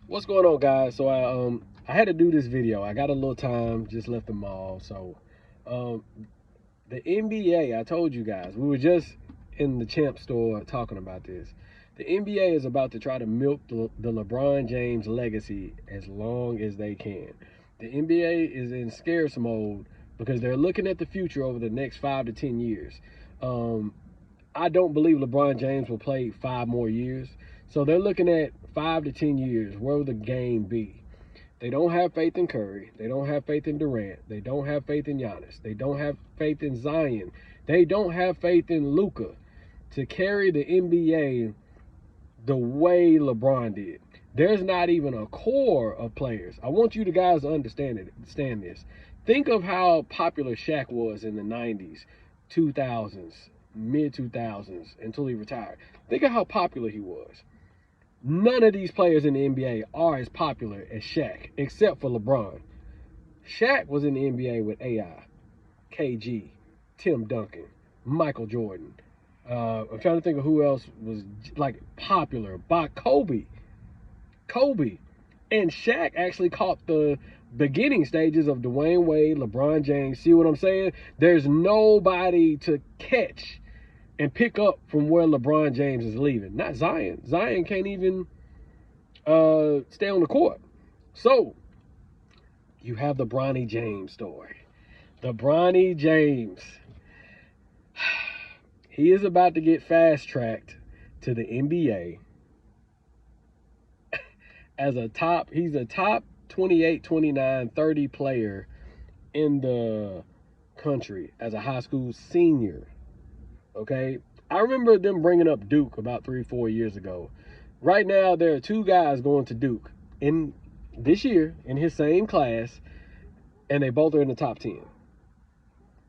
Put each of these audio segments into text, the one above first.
What's going on, guys? So I had to do this video. I got a little time, just left the mall. So um the NBA, I told you guys, we were just in the champ store talking about this. The NBA is about to try to milk the LeBron James legacy as long as they can. The NBA is in scarce mode because they're looking at the future over the next 5 to 10 years. Um, I don't believe LeBron James will play 5 more years. So they're looking at 5 to 10 years. Where will the game be? They don't have faith in Curry. They don't have faith in Durant. They don't have faith in Giannis. They don't have faith in Zion. They don't have faith in Luka to carry the NBA the way LeBron did. There's not even a core of players. I want you guys to understand this. Think of how popular Shaq was in the 90s, 2000s, mid 2000s until he retired. Think of how popular he was. None of these players in the NBA are as popular as Shaq, except for LeBron. Shaq was in the NBA with AI, KG, Tim Duncan, Michael Jordan. I'm trying to think of who else was like popular. By Kobe. And Shaq actually caught the beginning stages of Dwayne Wade, LeBron James. See what I'm saying? There's nobody to catch and pick up from where LeBron James is leaving. Not Zion. Zion can't even stay on the court. So you have the Bronny James story. The Bronny James. He is about to get fast tracked to the NBA as he's a top 28, 29, 30 player in the country as a high school senior. Okay? I remember them bringing up Duke about 3, 4 years ago. Right now, there are two guys going to Duke in this year in his same class, and they both are in the top 10.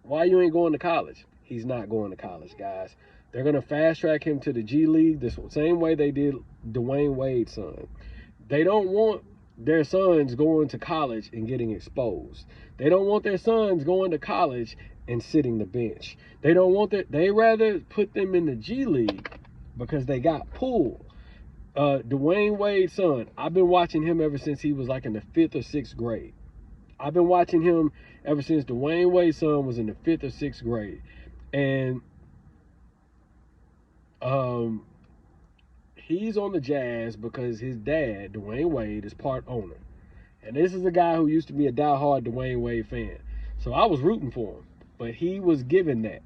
Why you ain't going to college? He's not going to college, guys. They're going to fast track him to the G League the same way they did Dwayne Wade's son. They don't want their sons going to college and getting exposed. They don't want their sons going to college and sitting the bench. They don't want that. They rather put them in the G League because they got pulled. Dwayne Wade's son, I've been watching him ever since he was like in the 5th or 6th grade. I've been watching him ever since Dwayne Wade's son was in the 5th or 6th grade. And he's on the Jazz because his dad, Dwayne Wade, is part owner. And this is a guy who used to be a diehard Dwayne Wade fan. So I was rooting for him. But he was given that.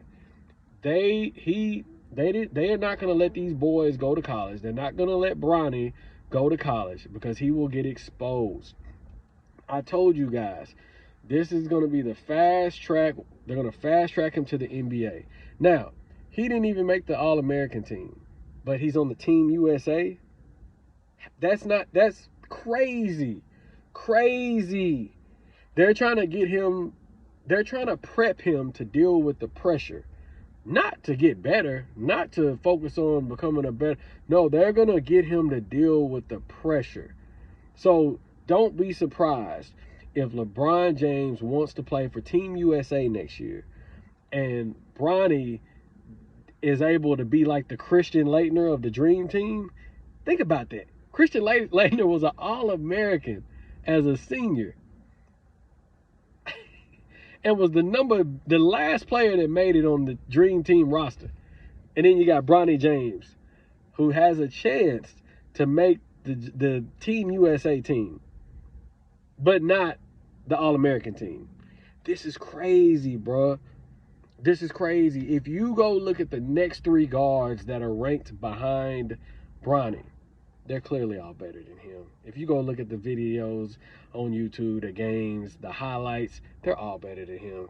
They are not going to let these boys go to college. They're not going to let Bronny go to college because he will get exposed. I told you guys, this is going to be the fast track. They're going to fast track him to the NBA. Now, he didn't even make the All-American team, but he's on the Team USA. That's crazy. Crazy. They're trying to prep him to deal with the pressure. Not to get better, not to focus on becoming a better. No, they're going to get him to deal with the pressure. So don't be surprised if LeBron James wants to play for Team USA next year and Bronny is able to be like the Christian Laettner of the Dream Team. Think about that. Christian Laettner was an All-American as a senior and was the last player that made it on the Dream Team roster. And then you got Bronny James, who has a chance to make the Team USA team, but not the All-American team. This is crazy, bro. This is crazy. If you go look at the next 3 guards that are ranked behind Bronny, they're clearly all better than him. If you go look at the videos on YouTube, the games, the highlights, they're all better than him.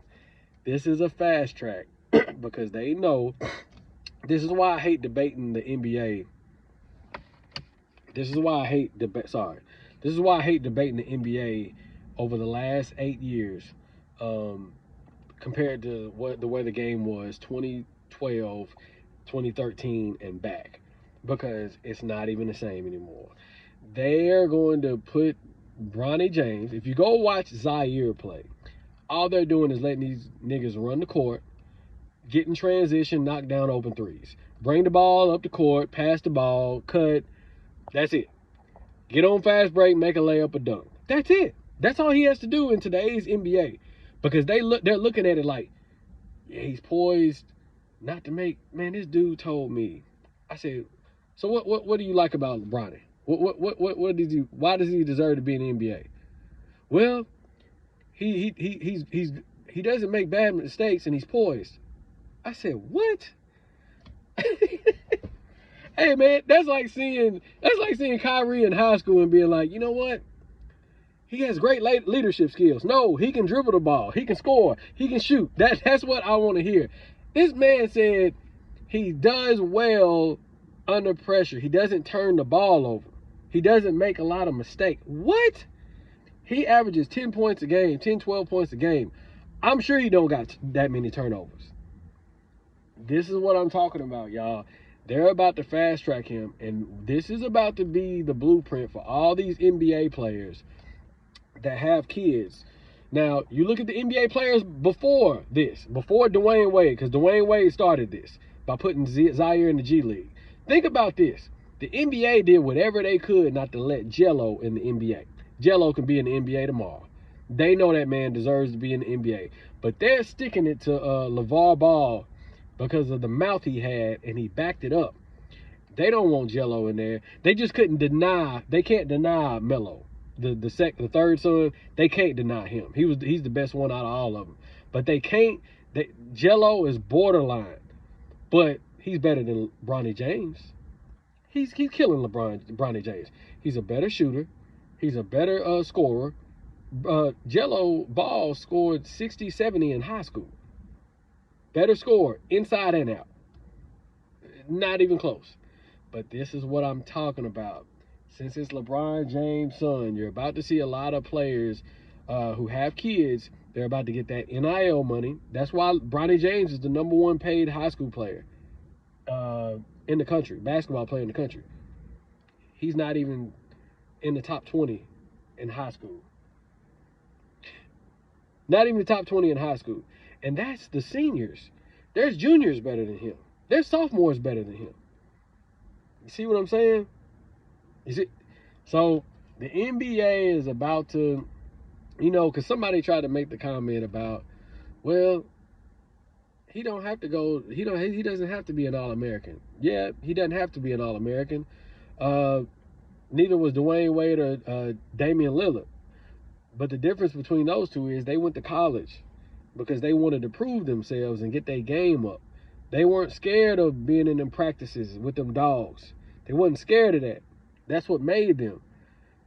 This is a fast track because they know. This is why I hate debating the NBA. This is why I hate This is why I hate debating the NBA over the last 8 years, compared to the way the game was 2012, 2013, and back, because it's not even the same anymore. They're going to put Bronny James. If you go watch Zaire play, all they're doing is letting these niggas run the court, get in transition, knock down open threes, bring the ball up the court, pass the ball, cut. That's it. Get on fast break, make a layup or dunk. That's it. That's all he has to do in today's NBA. Because they're looking at it like, yeah, he's poised not to make. Man, this dude told me. I said, so what do you like about Bronny? What did you? Why does he deserve to be in the NBA? Well, he doesn't make bad mistakes and he's poised. I said, what? Hey man, that's like seeing Kyrie in high school and being like, you know what? He has great leadership skills. No, he can dribble the ball. He can score. He can shoot. That's what I want to hear. This man said he does well under pressure. He doesn't turn the ball over. He doesn't make a lot of mistakes. What? He averages 10 points a game, 10, 12 points a game. I'm sure he don't got that many turnovers. This is what I'm talking about, y'all. They're about to fast track him, and this is about to be the blueprint for all these NBA players that have kids. Now, you look at the NBA players before this, before Dwayne Wade, because Dwayne Wade started this by putting Zaire in the G League. Think about this. The NBA did whatever they could not to let Jello in the NBA. Jello can be in the NBA tomorrow. They know that man deserves to be in the NBA. But they're sticking it to LeVar Ball because of the mouth he had, and he backed it up. They don't want Jello in there. They just couldn't deny. They can't deny Melo, the third son. They can't deny him. He's the best one out of all of them. But they can't. Jello is borderline, but he's better than Bronny James. He's killing Bronny James. He's a better shooter. He's a better scorer. Jello Ball scored 60, 70 in high school. Better score, inside and out. Not even close. But this is what I'm talking about. Since it's LeBron James' son, you're about to see a lot of players who have kids. They're about to get that NIL money. That's why Bronny James is the #1 paid high school player in the country, basketball player in the country. He's not even in the top 20 in high school. Not even the top 20 in high school. And that's the seniors. There's juniors better than him. There's sophomores better than him. You see what I'm saying? You see? So the NBA is about to, because somebody tried to make the comment about, well, he don't have to go. He doesn't have to be an All-American. Yeah, he doesn't have to be an All-American. Neither was Dwayne Wade or Damian Lillard. But the difference between those two is they went to college because they wanted to prove themselves and get their game up. They weren't scared of being in them practices with them dogs. They wasn't scared of that. That's what made them.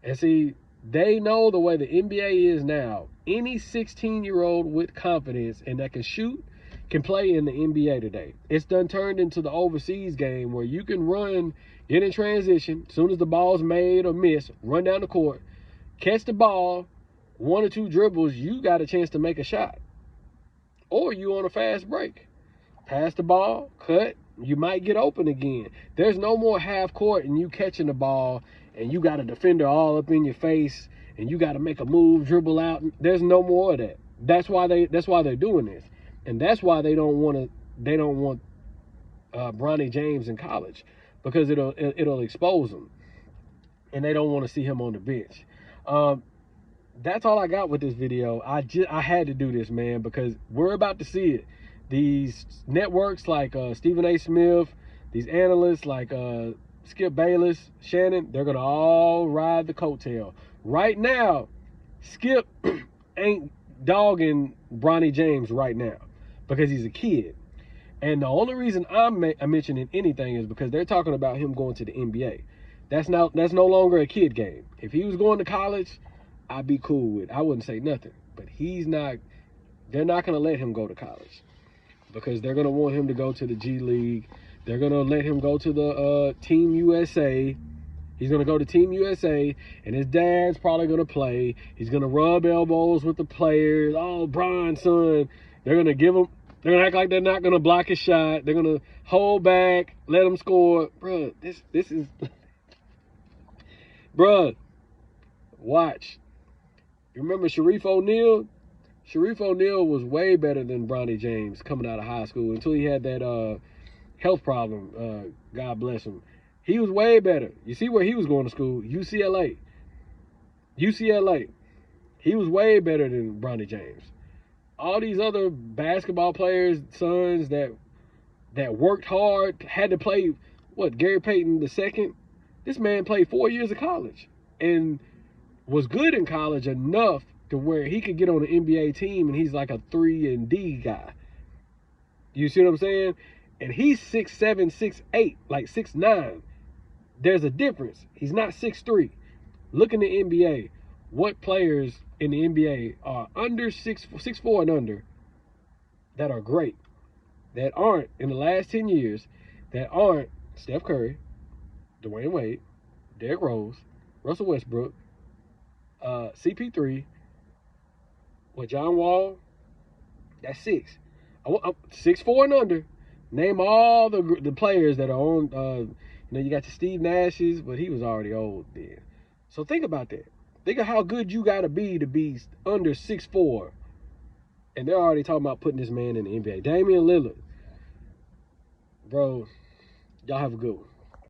And see, they know the way the NBA is now. Any 16-year-old with confidence and that can shoot can play in the NBA today. It's done turned into the overseas game where you can run, get in transition, as soon as the ball's made or missed, run down the court, catch the ball, 1 or 2 dribbles, you got a chance to make a shot. Or you on a fast break. Pass the ball, cut, you might get open again. There's no more half court and you catching the ball and you got a defender all up in your face and you got to make a move, dribble out. There's no more of that. That's why they're doing this. And that's why they don't want Bronny James in college, because it'll expose him. And they don't want to see him on the bench. That's all I got with this video. I had to do this, man, because we're about to see it. These networks like Stephen A. Smith, these analysts like Skip Bayless, Shannon, they're going to all ride the coattail. Right now, Skip ain't dogging Bronny James right now because he's a kid. And the only reason I'm mentioning anything is because they're talking about him going to the NBA. That's no longer a kid game. If he was going to college, I'd be cool with it. I wouldn't say nothing. But he's not. They're not going to let him go to college because they're going to want him to go to the G League. They're going to let him go to the Team USA. He's going to go to Team USA, and his dad's probably going to play. He's going to rub elbows with the players. Oh, Bron, son. They're going to give him. They're going to act like they're not going to block his shot. They're going to hold back, let him score. Bruh, this is... Bruh, watch. You remember Sharif O'Neal? Sharif O'Neal was way better than Bronny James coming out of high school until he had that health problem. God bless him. He was way better. You see where he was going to school? UCLA. UCLA. He was way better than Bronny James. All these other basketball players, sons that worked hard, had to play, what, Gary Payton II? This man played 4 years of college and was good in college enough to where he could get on an NBA team, and he's like a 3-and-D guy. You see what I'm saying? And he's 6'7", 6'8", like 6'9". There's a difference. He's not 6'3". Look in the NBA. What players in the NBA are under 6'4" and under that are great, that aren't in the last 10 years, that aren't Steph Curry, Dwayne Wade, Derrick Rose, Russell Westbrook, CP3, John Wall? That's 6. 6'4" and under. Name all the players that are on. You got your Steve Nash's, but he was already old then. So think about that. Think of how good you got to be under 6'4". And they're already talking about putting this man in the NBA. Damian Lillard. Bro, y'all have a good one.